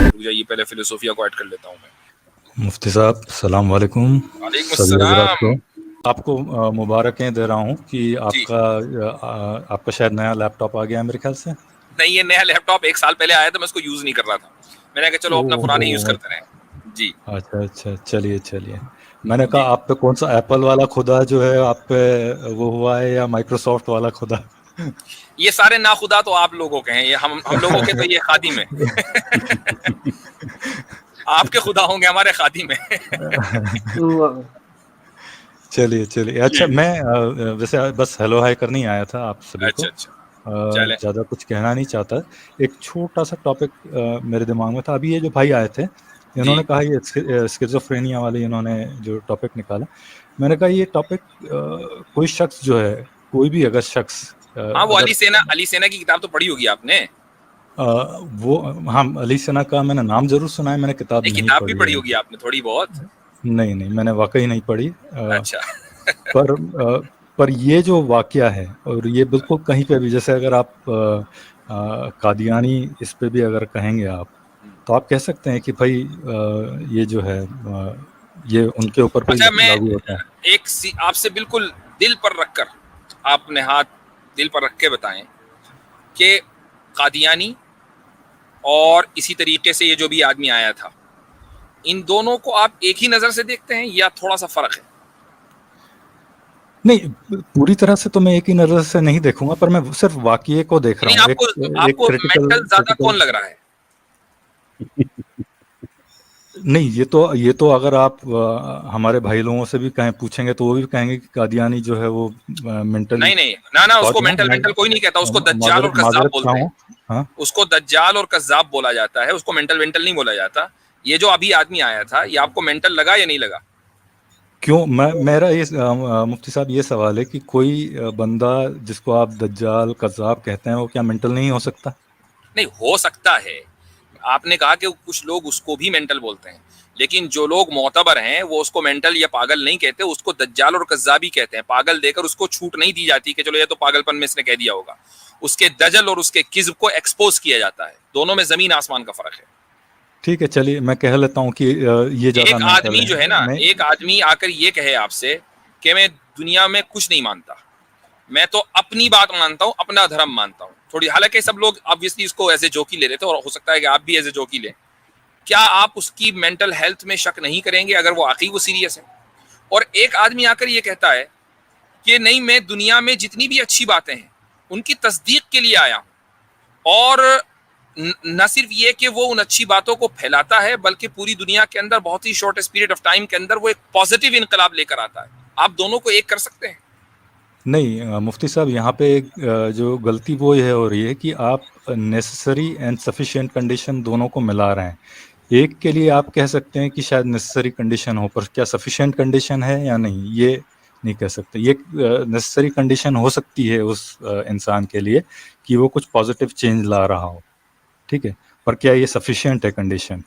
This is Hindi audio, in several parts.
रुक जाइए, पहले फिलोसोफिया को ऐड कर लेता हूँ मैं। मुफ्ती साहब सलाम वालेकुम। वालेकुम सभी हजरात को अस्सलाम। आपको मुबारकें दे रहा हूँ कि जी, आपका शायद नया लैपटॉप आ गया है मेरे ख्याल से। नहीं ये नया लैपटॉप 1 साल पहले आया था, मैं उसको यूज नहीं कर रहा था। मैंने कहा चलो अपना पुराने यूज ओह, करते रहें। जी, अच्छा अच्छा, चलिए चलिए। मैंने कहा जी। आप पे कौन सा एप्पल वाला खुदा जो है आप पे वो हुआ है या माइक्रोसॉफ्ट वाला खुदा। ये सारे नाखुदा तो आप लोगों के हैं, ये हम लोगों के तो ये खादिम है। आपके खुदा होंगे, हमारे खादिम है। चलिए चलिए, अच्छा मैं वैसे बस हेलो हाय करने ही आया था आप सभी को। अच्छा, अच्छा। चलें। ज़्यादा कुछ कहना नहीं चाहता। एक छोटा सा टॉपिक मेरे दिमाग में था। अभी ये जो भाई आए थे जी। इन्होंने कहा ये स्किज़ोफ्रेनिया वाले इन्होंने जो टॉपिक निकाला, मैंने कहा ये टॉपिक कोई शख्स जो है, कोई भी अगर शख्स हाँ, वो अगर अली सेना की किताब तो पढ़ी होगी आपने। अ, वो, हाँ अली सना का मैंने नाम जरूर सुना है, मैंने किताब नहीं, नहीं किताब भी पढ़ी पढ़ी है। होगी आपने थोड़ी बहुत। नहीं नहीं, मैंने वाकई नहीं पढ़ी। अच्छा। पर पर ये जो वाकया है और ये बिल्कुल कहीं पे भी, जैसे अगर आप कादियानी इस पे भी अगर कहेंगे आप, तो आप कह सकते हैं कि भाई ये जो है ये उनके ऊपर भी अच्छा, मैं लागू होता है। आपसे बिल्कुल दिल पर रखकर, आपने हाथ दिल पर रख के बताएं कि कादियानी और इसी तरीके से ये जो भी आदमी आया था, इन दोनों को आप एक ही नजर से देखते हैं या थोड़ा सा फर्क है? नहीं, पूरी तरह से तो मैं एक ही नज़र से नहीं देखूंगा, पर मैं सिर्फ वाकये को देख रहा यानी हूँ, एक आपको एक आपको क्रिटिकल मेंटल ज्यादा क्रिटिकल कौन लग रहा है? नहीं, ये तो अगर आप हमारे भाई लोगों से भी कहें, पूछेंगे तो वो भी कहेंगे कि कादियानी जो है वो मेंटली। नहीं नहीं, ना ना, उसको सॉरी, हाँ मेंटल मेंटल कोई नहीं कहता, उसको दज्जाल और माजरत कज्जाब माजरत बोलते चाहूँ। हैं। हाँ, उसको दज्जाल और कज्जाब बोला जाता है, उसको मेंटल मेंटल नहीं बोला जाता। ये जो अभी आदमी आया था, ये आपको मेंटल लगा या नहीं लगा? क्यों, मैं मेरा ये मुफ्ती साहब ये सवाल है कि कोई बंदा जिसको आप दज्जाल कज़्ज़ाब कहते हैं वो क्या मेंटल नहीं हो सकता? नहीं, हो सकता है। आपने कहा कि कुछ लोग उसको भी मेंटल बोलते हैं, लेकिन जो लोग मोतबर हैं वो उसको मेंटल या पागल नहीं कहते, उसको दज्जाल और कज़्ज़ाबी कहते हैं। पागल देकर उसको छूट नहीं दी जाती कि चलो ये तो पागलपन में इसने कह दिया होगा। उसके दजल और उसके किज़्ब को एक्सपोज किया जाता है। दोनों में जमीन आसमान का फर्क है। ठीक है, चलिए मैं कह लेता हूँ कि ये ज़्यादा एक मेंटल आदमी है। जो है ना, मैं एक आदमी आकर ये कहे आपसे कि मैं दुनिया में कुछ नहीं मानता, मैं तो अपनी बात मानता हूं, अपना धर्म मानता हूं। थोड़ी, हालांकि सब लोग ऑब्वियसली इसको एज ए जोकी ले रहे थे और हो सकता है कि आप भी एज ए जोकी लें। क्या आप उसकी मेंटल हेल्थ में शक नहीं करेंगे अगर वो वाकई वो सीरियस है? और एक आदमी आकर ये कहता है कि नहीं, मैं दुनिया में जितनी भी अच्छी बातें हैं उनकी तस्दीक के लिए आया हूं, और न सिर्फ ये कि वो उन अच्छी बातों को फैलाता है, बल्कि पूरी दुनिया के अंदर बहुत ही शॉर्ट पीरियड ऑफ टाइम के अंदर वो एक पॉजिटिव इनकलाब लेकर आता है। आप दोनों को एक कर सकते हैं? नहीं, मुफ्ती साहब यहाँ पे एक जो गलती वो ये हो रही है कि आप नेसेसरी एंड सफिशिएंट कंडीशन दोनों को मिला रहे हैं। एक के लिए आप कह सकते हैं कि शायद नेसेसरी कंडीशन हो, पर क्या सफिशिएंट कंडीशन है या नहीं, ये नहीं कह सकते। ये नेसेसरी कंडीशन हो सकती है उस इंसान के लिए कि वो कुछ पॉजिटिव चेंज ला रहा हो, ठीक है, पर क्या ये सफिशिएंट है कंडीशन?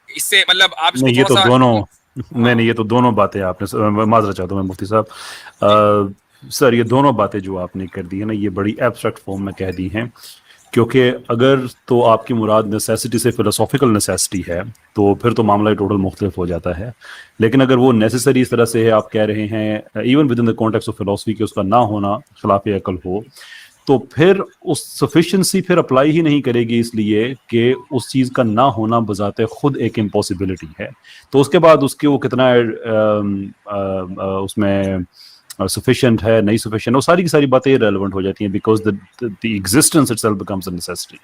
इससे मतलब आप इसको नहीं, ये थोड़ा तो सा। दोनों नहीं हाँ। नहीं, ये तो दोनों बातें आपने, मैं माजरा चाहता हूँ मैं मुफ्ती साहब। जी। सर, ये दोनों बातें जो आपने कर दी है ना, ये बड़ी एब्स्ट्रैक्ट फॉर्म में कह दी हैं। क्योंकि अगर तो आपकी मुराद नेसेसिटी से फिलोसॉफिकल नेसेसिटी है, तो फिर तो मामला टोटल मुख्तलिफ हो जाता है। लेकिन अगर वो नेसेसरी इस तरह से है, आप कह रहे हैं even with in the context of philosophy कि उसका ना होना खिलाफ अकल हो, तो फिर उस सफिशिएंसी फिर अप्लाई ही नहीं करेगी, इसलिए कि उस चीज़ का ना होना बजाते खुद एक इम्पॉसिबिलिटी है। तो उसके बाद उसके वो कितना उसमें सफिशिएंट है, नहीं सफिशिएंट, वो सारी की सारी बातें रेलेवेंट हो जाती हैं, because the existence itself becomes a necessity.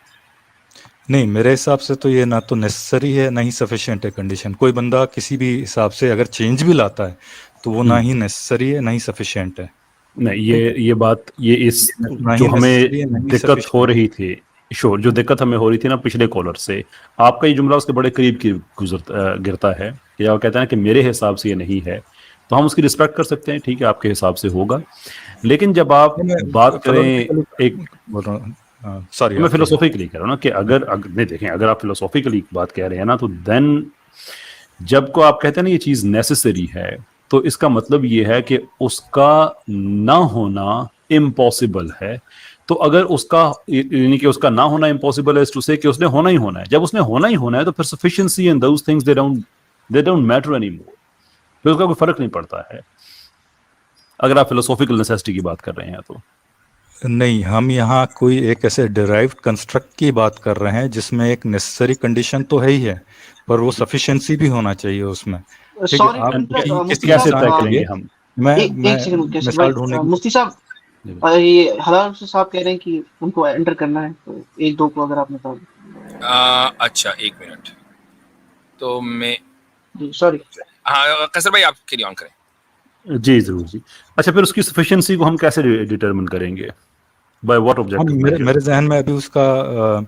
नहीं, मेरे हिसाब से तो ये ना तो नेसेसरी है ना ही सफिशिएंट है कंडीशन। कोई बंदा किसी भी हिसाब से अगर चेंज भी लाता है तो वो ना ही नेसेसरी है ना ही सफिशिएंट है। नहीं, ठीक है, ये बात, ये इस ना जो ही हमें नेसेसरी है ना ही दिक्कत हो सफिशिएंट। रही थी, श्योर, जो दिक्कत हमें हो रही थी ना पिछले कॉलर से, आपका ये जुमला उसके बड़े करीब की गिरता है कि आप कहते हैं कि मेरे हिसाब से ये नहीं है, तो हम उसकी रिस्पेक्ट कर सकते हैं, ठीक है, आपके हिसाब से होगा। लेकिन जब आप मैं बात करें एक, फिलोसफिकली बोल रहा हूँ, सॉरी मैं आप कहिए। फिलोसॉफिकली कह रहा हूँ ना कि अगर नहीं, देखें, अगर आप फिलोसॉफिकली बात कह रहे हैं ना, तो देन जब को आप कहते हैं ना ये चीज नेसेसरी है, तो इसका मतलब ये है कि उसका ना होना इम्पॉसिबल है। तो अगर उसका यानी कि उसका ना होना इम्पॉसिबल है टू से कि उसने होना ही होना है, जब उसने होना ही होना है तो फिर sufficiency and those things they don't matter anymore, फिर उसका कोई फर्क नहीं पड़ता है अगर आप फिलोसॉफिकल नेसेसिटी की बात कर रहे हैं तो। नहीं, हम यहाँ कोई एक ऐसे डिराइव्ड कंस्ट्रक्ट की बात कर रहे हैं जिसमें एक नेसेसरी कंडीशन तो है ही है, पर वो सफिशिएंसी भी होना चाहिए उसमें। ठीक है, सॉरी आप टू इंटरप्ट, किसी मुफ्ती कैसे साहब, तय इंसान के करेंगे लिए हम? मैं एक मैं सेकंड कैसे मिसाल भाई, ढूंढने की मुफ्ती साहब, ये हलाल साहब कह रहे हैं कि उनको एंटर करना है, तो एक दो को अगर आप बता दें। अच्छा, एक मिनट। तो मैं, जी सॉरी। हाँ कसर भाई आप कैरी ऑन करें। जी जरूर जी। अच्छा, फिर उसकी सफिशिएंसी को हम कैसे डिटरमिन करेंगे, बाय व्हाट हम ऑब्जेक्टिव मेरे मेजर? मेरे जहन में अभी उसका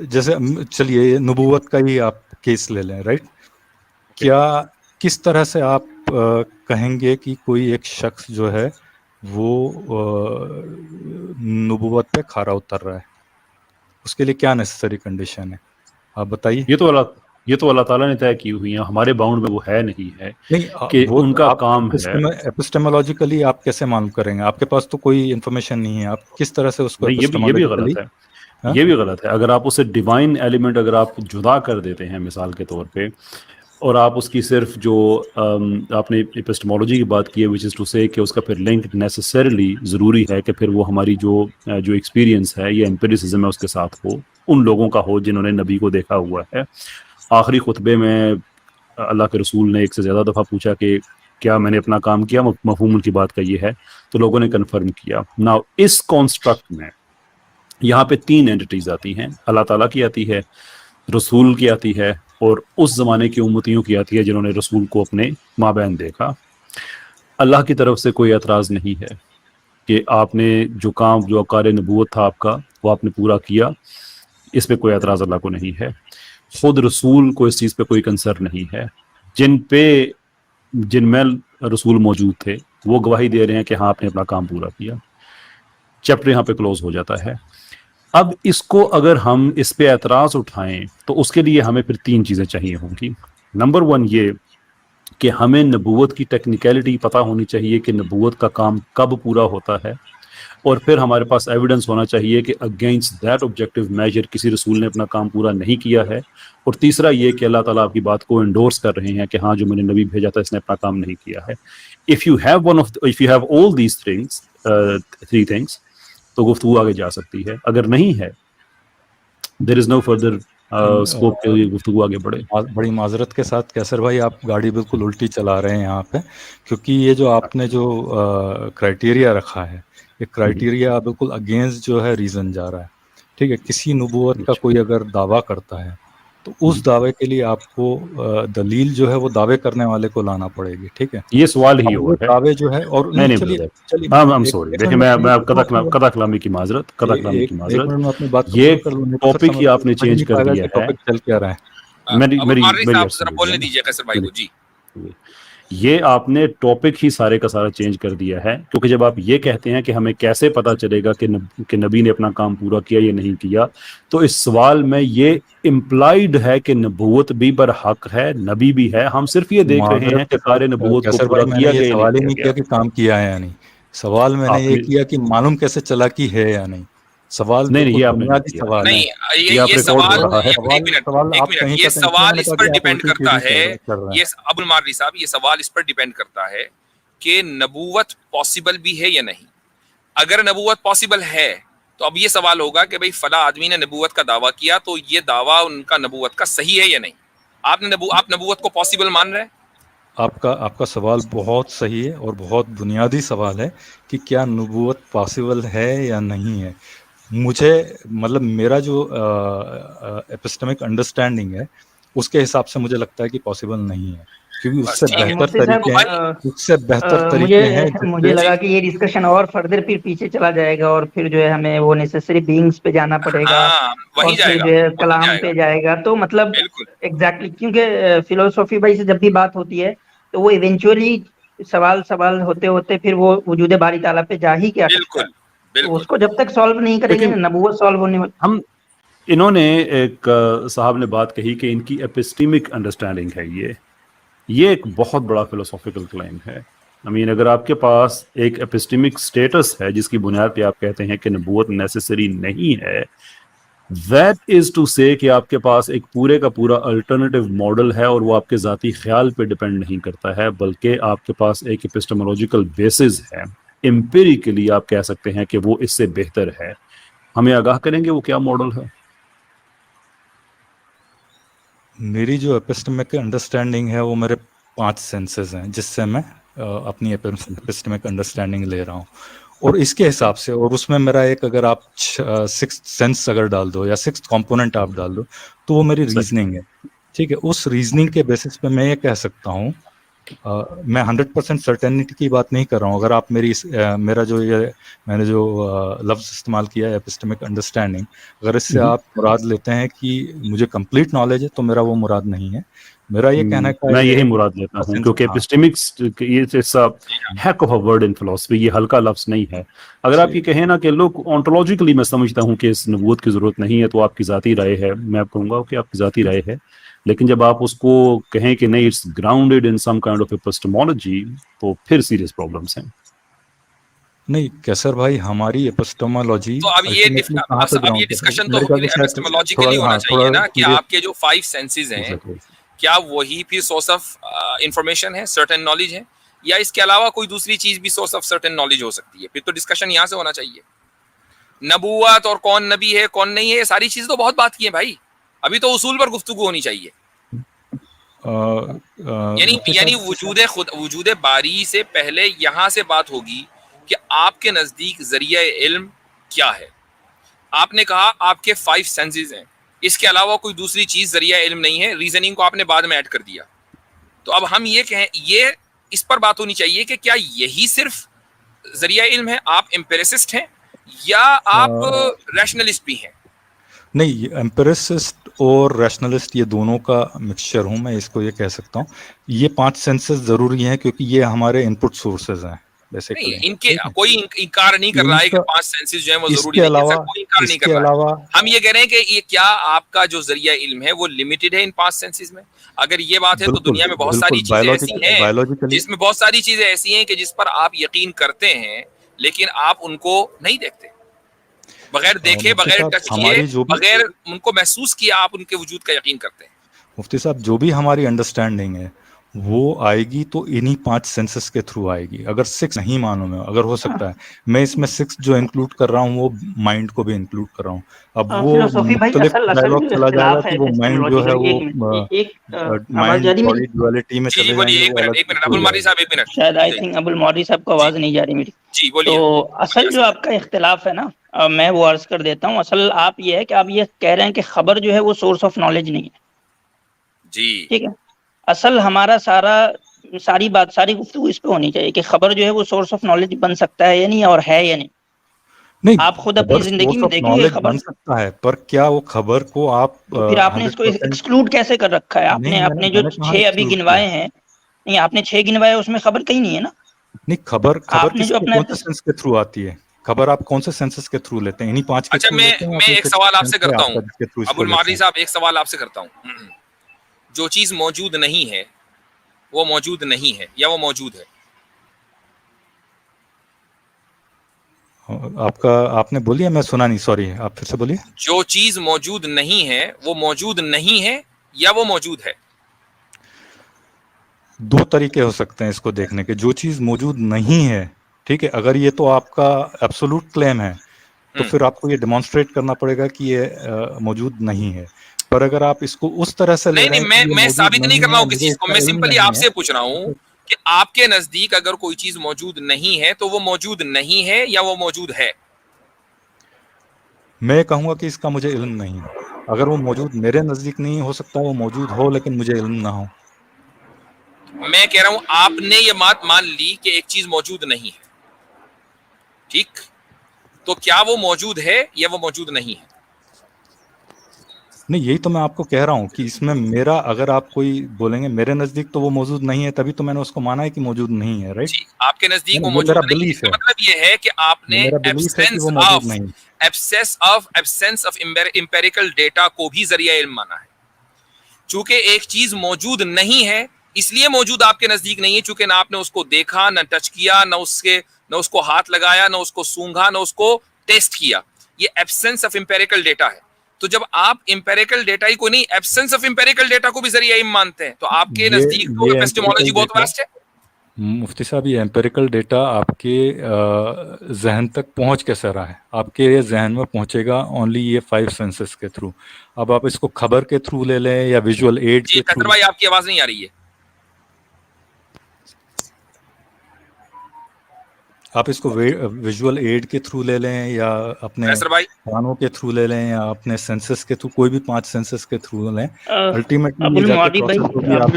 जैसे चलिए ये नबूवत का ही आप केस ले लें, राइट? क्या किस तरह से आप कहेंगे कि कोई एक शख्स जो है वो नबूवत पे खरा उतर रहा है? उसके लिए क्या नेसेसरी कंडीशन है, आप बताइए। ये तो अल्लाह ताला ने तय की हुई है, हमारे बाउंड में वो है नहीं है नहीं, कि वो तो उनका आप काम है। एपिस्टेमोलॉजिकली आप कैसे मालूम करेंगे? आपके पास तो कोई इन्फॉर्मेशन नहीं है, आप किस तरह से उसको नहीं, ये भी एपिस्टेमोलॉजिकली? गलत है, हाँ, ये भी गलत है। अगर आप उसे डिवाइन एलिमेंट अगर आप जुदा कर देते हैं मिसाल के तौर पे, और आप उसकी सिर्फ जो आपने एपिस्टेमोलॉजी की बात की है विच इज़ टू से कि उसका फिर लिंक नेसेसरली ज़रूरी है कि फिर वो हमारी जो एक्सपीरियंस है या एम्पिरिसिज्म है उसके साथ हो, उन लोगों का हो जिन्होंने नबी को देखा हुआ है। आखिरी खुतबे में अल्लाह के रसूल ने एक से ज़्यादा दफ़ा पूछा कि क्या मैंने अपना काम किया, मफहूम उनकी बात का ये है, तो लोगों ने कन्फर्म किया। नाउ इस कॉन्स्ट्रक्ट में यहाँ पे 3 एंटिटीज आती हैं, अल्लाह ताला की आती है, रसूल की आती है, और उस ज़माने की उम्मतियों की आती है जिन्होंने रसूल को अपने माबैन देखा। अल्लाह की तरफ से कोई एतराज़ नहीं है कि आपने जो काम, जो अकार नबूवत था आपका, वो आपने पूरा किया, इस पे कोई एतराज़ अल्लाह को नहीं है। खुद रसूल को इस चीज़ पे कोई कंसर्न नहीं है। जिनमें रसूल मौजूद थे वो गवाही दे रहे हैं कि हाँ आपने अपना काम पूरा किया। चैप्टर यहाँ पे क्लोज हो जाता है। अब इसको अगर हम इस पे एतराज़ उठाएं तो उसके लिए हमें फिर 3 चीज़ें चाहिए होंगी। नंबर 1 ये कि हमें नबूवत की टेक्निकलिटी पता होनी चाहिए कि नबूवत का काम कब पूरा होता है, और फिर हमारे पास एविडेंस होना चाहिए कि अगेंस्ट दैट ऑब्जेक्टिव मेजर किसी रसूल ने अपना काम पूरा नहीं किया है। और तीसरा ये कि अल्लाह ताला आपकी बात को एंडोर्स कर रहे हैं कि हाँ जो मैंने नबी भेजा था इसने अपना काम नहीं किया है। If you have all these things, 3 things, तो गुफ्तगू आगे जा सकती है। अगर नहीं है, there is no further scope के गुफ्तगू आगे बढ़े। बड़ी माजरत के साथ कैसर भाई, आप गाड़ी बिल्कुल उल्टी चला रहे हैं यहाँ पे, क्योंकि ये जो आपने जो क्राइटेरिया रखा है, ये क्राइटेरिया बिल्कुल अगेंस्ट जो है रीज़न जा रहा है। ठीक है, किसी नबूवत का कोई अगर दावा करता है तो उस दावे के लिए आपको दलील जो है वो दावे करने वाले को लाना पड़ेगी। ठीक है, ये सवाल ही अब और वो है। दावे जो है, और नहीं चलिए हाँ, I'm sorry, देखिए मैं कदा कलामी की माजरत, एक मिनट में अपनी बात ये कर लूं, नहीं तो फिर टॉपिक ही समझ आपने समझ चेंज नहीं कर पाएगा दिया कि है। टॉपिक चल क्या रहा है। मेरी साहब अर्ज जरा बोलने सुनिए दीजिए कसर भाई को। जी, ये आपने टॉपिक ही सारे का सारा चेंज कर दिया है, क्योंकि जब आप ये कहते हैं कि हमें कैसे पता चलेगा कि नबी ने अपना काम पूरा किया या नहीं किया, तो इस सवाल में ये इम्प्लाइड है कि नबूवत भी बरहक है, नबी भी है। हम सिर्फ ये देख रहे माजरत हैं के कि साथ कार्य नबूवत को कैसर पूरा भाई, मैंने किया ये गया या नहीं सवाल ही किया नहीं किया गया। कि काम किया है या नहीं, सवाल मैंने ये आपने किया कि मालूम कैसे चला कि है या नहीं। सवाल नहीं, बिल्कुल ये आपने नहीं बुनियादी किया, सवाल है। नहीं, ये आप ये रिकॉर्ड हो सवाल, रहा है। एक मिनट, सवाल एक आप मिनट, कहीं ये तक नहीं किया, सवाल मैंने इस कहा पर कि आप डिपेंड उल्टी करता सीधी है, कर रहे हैं। ये अब्दुल मार्री साहब, ये सवाल इस पर डिपेंड करता है कि नबूवत पॉसिबल भी है या नहीं। अगर नबूवत पॉसिबल है तो अब ये सवाल होगा कि भाई फला आदमी ने नबूवत का दावा किया, तो ये दावा उनका नबूवत का सही है या नहीं। आप नबूवत को पॉसिबल मान रहे हैं? आपका सवाल बहुत सही है और बहुत बुनियादी सवाल है कि क्या नबूवत पॉसिबल है या नहीं है। मुझे मतलब मेरा जो एपिस्टेमिक अंडरस्टैंडिंग है उसके हिसाब से मुझे लगता है कि पॉसिबल नहीं है, क्योंकि बस ठीक है। उससे बेहतर मुझे तरीके हैं मुझे लगा कि ये डिस्कशन और फर्दर फिर पीछे चला जाएगा, और फिर जो है हमें वो नेसेसरी बीइंग्स पे जाना पड़ेगा, हाँ, वही और फिर जाएगा, जो है वही कलाम जाएगा, पे जाएगा। तो मतलब बिल्कुल एग्जैक्टली क्योंकि फिलोसॉफी भाई से जब भी बात होती है तो वो इवेंचुअली सवाल होते होते फिर वो वजूद बारी ताला पे जा ही क्या सकता है। बिल्कुल तो बिल्कुल। उसको जब तक सॉल्व नहीं करेंगे लेकिन नबूवत सॉल्व होने वाली। हम इन्होंने एक साहब ने बात कही कि इनकी एपिस्टेमिक अंडरस्टैंडिंग है, ये एक बहुत बड़ा फिलोसॉफिकल क्लेम है। आई मीन अगर आपके पास एक एपिस्टेमिक स्टेटस है जिसकी बुनियाद पे आप कहते हैं कि नबूवत नेसेसरी नहीं है, दैट इज टू से कि आपके पास एक पूरे का पूरा अल्टरनेटिव मॉडल है और वो आपके ज़ाती ख्याल पे डिपेंड नहीं करता है, बल्कि आपके पास एक एपिस्टेमोलॉजिकल बेसिस है। एम्पिरिकली आप कह सकते हैं कि वो इससे बेहतर है। हमें आगाह करेंगे वो क्या मॉडल है? मेरी जो एपिस्टेमिक अंडरस्टैंडिंग है वो मेरे 5 सेंसेस हैं जिससे मैं अपनी एपिस्टेमिक अंडरस्टैंडिंग ले रहा हूँ, और इसके हिसाब से, और उसमें मेरा एक, अगर आप 6th सेंस अगर डाल दो या 6th कंपोनेंट आप डाल दो तो वो मेरी रीजनिंग है। ठीक है, उस रीजनिंग के बेसिस पे मैं ये कह सकता हूँ, मैं 100% सर्टेनिटी की बात नहीं कर रहा हूँ। अगर आप मेरा जो ये मैंने जो लफ्ज़ इस्तेमाल किया है एपिस्टेमिक अंडरस्टैंडिंग, अगर इससे आप मुराद लेते हैं कि मुझे कंप्लीट नॉलेज है, तो मेरा वो मुराद नहीं है। मेरा ये कहना है मैं यही मुराद लेता हूँ, क्योंकि epistemics it's a heck of a word in philosophy, ये हल्का लफ्ज नहीं है। अगर आप ये कहें ना कि लोग ऑन्टोलॉजिकली, मैं समझता हूँ कि इस नबूवत की जरूरत नहीं है, तो आपकी जाती राय है, मैं कहूँगा कि आपकी जाती राय है। लेकिन जब आप उसको कहें कि नहीं, it's grounded in some kind of epistemology, तो फिर सीरियस प्रॉब्लम्स हैं। नहीं कैसर भाई, हमारी एपिस्टेमोलॉजी तो अब ये डिस्कशन तो एपिस्टेमोलॉजी के लिए होना चाहिए ना कि आपके जो 5 सेंसेस हैं क्या वही फिर सोर्स ऑफ इंफॉर्मेशन है, सर्टेन नॉलेज है, या इसके अलावा कोई दूसरी चीज भी सोर्स ऑफ सर्टेन नॉलेज हो सकती है? फिर तो डिस्कशन यहाँ से होना चाहिए। नबूवत और कौन नबी है कौन नहीं है, ये सारी चीज तो बहुत बात की है भाई, अभी तो उसूल पर गुफ्तगू होनी चाहिए। यानी वजूद बारी से पहले यहाँ से बात होगी कि आपके नजदीक जरिया इल्म क्या है। आपने कहा आपके 5 सेंसेस हैं, इसके अलावा कोई दूसरी चीज जरिया इल्म नहीं है। रीजनिंग को आपने बाद में ऐड कर दिया। तो अब हम ये कहें, ये इस पर बात होनी चाहिए कि क्या यही सिर्फ जरिया इल्म है, आप एम्पिरिसिस्ट हैं या आप रैशनलिस्ट भी हैं? नहीं, एम्पिरिसिस्ट और रैशनलिस्ट ये दोनों का मिक्सचर हूं मैं, इसको ये कह सकता हूं। ये 5 सेंसेस जरूरी हैं क्योंकि ये हमारे इनपुट सोर्सेज हैं बेसिकली। इनके कोई इनकार नहीं कर रहा है कि 5 सेंसेस जो है वो जरूरी नहीं है, कोई इनकार नहीं कर रहा है। हम ये कह रहे हैं कि ये क्या आपका जो जरिया इल्म है वो लिमिटेड है इन 5 सेंसेस में? अगर ये बात है तो दुनिया में बहुत सारी चीजें ऐसी हैं जिसमें बहुत सारी चीजें ऐसी हैं कि जिस पर आप यकीन करते हैं लेकिन आप उनको नहीं देखते, बगैर देखे, बगैर टच किए, बगैर उनको महसूस किया आप उनके वजूद का यकीन करते हैं। मुफ्ती साहब, जो भी हमारी अंडरस्टैंडिंग है वो आएगी तो इन्हीं 5 सेंसेस के थ्रू आएगी। अगर 6 नहीं मानो मैं, अगर हो सकता है मैं इसमें 6 जो इंक्लूड कर रहा हूँ वो माइंड को भी इंक्लूड कर रहा हूँ। अब वो मुख्तलिफ डायलॉग चला जाएगा कि वो माइंड जो है वो माइंड बॉडी ड्युअलिटी में चले जाएंगे। एक मिनट अबुल मारी साहब, एक मिनट। शायद आई थिंक अबुल मारी साहब को आवाज नहीं जा रही मेरी। जी बोलिए। तो असल जो आपका इख्तिलाफ है ना, मैं वो अर्ज कर देता हूँ। असल आप ये है कि आप ये कह रहे हैं कि खबर जो है वो सोर्स ऑफ नॉलेज नहीं है। जी ठीक है, असल हमारा सारी गुफ्तगू इस पे होनी चाहिए कि खबर जो है वो सोर्स ऑफ नॉलेज बन सकता है या नहीं, और है या नहीं। नहीं, आप खुद अपनी जिंदगी में देखेंगे खबर बन सकता है, पर क्या वो खबर को आप तो फिर आपने इसको एक्सक्लूड कैसे कर रखा है? आपने अपने जो 6 अभी गिनवाए हैं, नहीं आपने 6 गिनवाए, उसमें खबर कहीं नहीं है ना। नहीं, खबर कौन से सेंस के थ्रू आती है? खबर आप कौन से सेंसेस के थ्रू लेते हैं? इन्हीं 5 के। अच्छा, मैं एक सवाल आपसे करता हूँ अबुल मारी साहब, एक सवाल आपसे करता हूँ। जो चीज मौजूद नहीं है वो मौजूद नहीं है या वो मौजूद है? आपने बोलिए, मैं सुना नहीं, सॉरी, आप फिर से बोलिए। जो चीज मौजूद नहीं है वो मौजूद नहीं है या वो मौजूद है? 2 तरीके हो सकते हैं इसको देखने के। जो चीज मौजूद नहीं है, ठीक है, अगर ये तो आपका एब्सोल्यूट क्लेम है तो फिर आपको ये डेमोन्स्ट्रेट करना पड़ेगा कि ये मौजूद नहीं है। पर अगर आप इसको उस तरह से ले रहे हैं, नहीं, मैं साबित नहीं कर रहा हूँ किसी चीज को, मैं सिंपली आपसे पूछ रहा हूँ कि आपके नजदीक अगर कोई चीज मौजूद नहीं है तो वो मौजूद नहीं है या वो मौजूद है? मैं कहूंगा कि इसका मुझे इल्म नहीं है। अगर वो मौजूद मेरे नजदीक नहीं हो सकता, वो मौजूद हो लेकिन मुझे इल्म ना हो। मैं कह रहा हूं आपने ये बात मान ली कि एक चीज मौजूद नहीं है, ठीक, तो क्या वो मौजूद है या वो मौजूद नहीं है? नहीं, यही तो मैं आपको कह रहा हूँ कि इसमें मेरा, अगर आप कोई बोलेंगे मेरे नजदीक तो वो मौजूद नहीं है, तभी तो मैंने उसको माना है कि मौजूद नहीं है, राइट? आपके नजदीक वो मौजूद नहीं है, इसका मतलब ये है कि आपने एब्सेंस ऑफ एम्पिरिकल डेटा को भी जरिया इल्म माना है। चूंकि एक चीज मौजूद नहीं है इसलिए मौजूद आपके नजदीक नहीं है चूंकि ना आपने उसको देखा, ना टच किया, ना उसको हाथ लगाया, ना उसको सूंघा, ना उसको टेस्ट किया। ये एब्सेंस ऑफ इंपेरिकल डेटा है। तो जब आप इंपेरिकल डेटा ही को नहीं, एब्सेंस ऑफ इंपेरिकल डेटा को भी जरिया इल्म मानते हैं, तो आपके नजदीक तो एपिस्टेमोलॉजी बहुत वास्ट है। मुफ्ती साहब, ये एम्पेरिकल डेटा आपके जहन तक पहुंच कैसे रहा है? आपके जहन में पहुंचेगा ओनली ये 5 सेंसेस के थ्रू। अब आप इसको खबर के थ्रू ले लें या विजुअल एड जी के थ्रू। भाई, आपकी आवाज नहीं आ रही है। आप इसको विजुअल एड के थ्रू ले लें या अपने भाई कानों के थ्रू ले लें या अपने सेंसेस के थ्रू, कोई भी 5 सेंसेस के थ्रू लें, अल्टीमेटली अब्दुल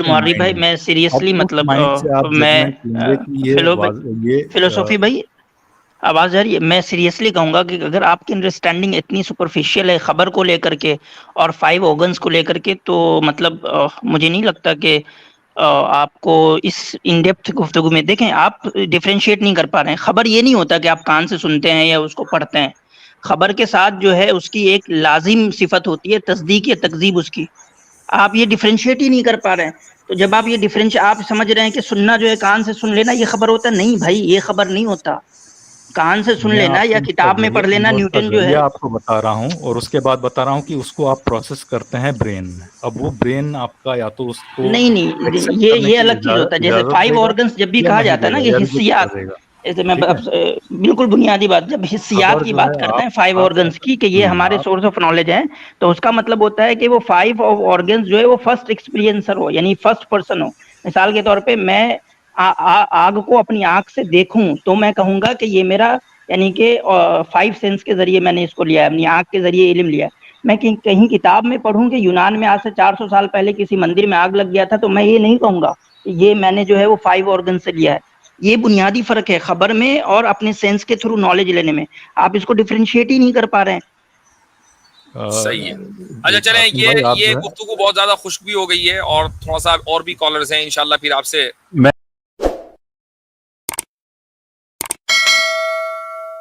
मौरी भाई, मैं सीरियसली मतलब मैं फिलोसॉफी भाई आवाज आ रही है। मैं सीरियसली कहूंगा कि अगर आपकी अंडरस्टैंडिंग इतनी सुपरफिशियल है खबर को लेकर के और 5 ऑर्गन्स को लेकर के, तो मतलब मुझे नहीं लगता कि आपको इस इन डेप्थ गुफ्तगू में, देखें आप डिफरेंशिएट नहीं कर पा रहे हैं। खबर ये नहीं होता कि आप कान से सुनते हैं या उसको पढ़ते हैं। खबर के साथ जो है उसकी एक लाजिम सिफत होती है तस्दीक या तकजीब उसकी। आप ये डिफरेंशिएट ही नहीं कर पा रहे हैं। तो जब आप ये डिफरेंशिएट, आप समझ रहे हैं कि सुनना जो है कान से सुन लेना ये खबर होता है, नहीं भाई ये खबर नहीं होता। कान से सुन लेना या किताब में पढ़ लेना, न्यूटन जो है आपको बता रहा हूँ, और उसके बाद बता रहा हूँ कि उसको आप प्रोसेस करते हैं ब्रेन में। अब वो ब्रेन आपका या तो उसको नहीं ये अलग चीज होता है। जैसे 5 ऑर्गन्स जब भी कहा जाता है ना कि हिस्सियात, जैसे मैं बिल्कुल बुनियादी बात, जब हिस्सियात की बात करते हैं 5 ऑर्गन्स की कि ये हमारे सोर्स ऑफ नॉलेज है, तो उसका मतलब होता है कि वो 5 ऑर्गन्स जो है वो फर्स्ट एक्सपीरियंसर हो, यानी फर्स्ट पर्सन हो। मिसाल के तौर पे मैं आग को अपनी आंख से देखूं तो मैं कहूंगा कि ये मेरा, यानी कि 5 सेंस के जरिए मैंने इसको लिया है, अपनी आंख के जरिए इल्म लिया है। मैं कहीं किताब में पढ़ूं कि यूनान में आज से 400 साल पहले किसी मंदिर में आग लग गया था, तो मैं ये नहीं कहूंगा कि ये मैंने जो है वो 5 ऑर्गन से लिया है। ये बुनियादी फर्क है खबर में और अपने सेंस के थ्रू नॉलेज लेने में। आप इसको डिफरेंशिएट ही नहीं कर पा रहे हैं। सही है। अच्छा चलें, ये गुफ्तगू बहुत ज्यादा खुश्क भी हो गई है और थोड़ा सा और भी कॉलर्स हैं, इंशाल्लाह फिर आपसे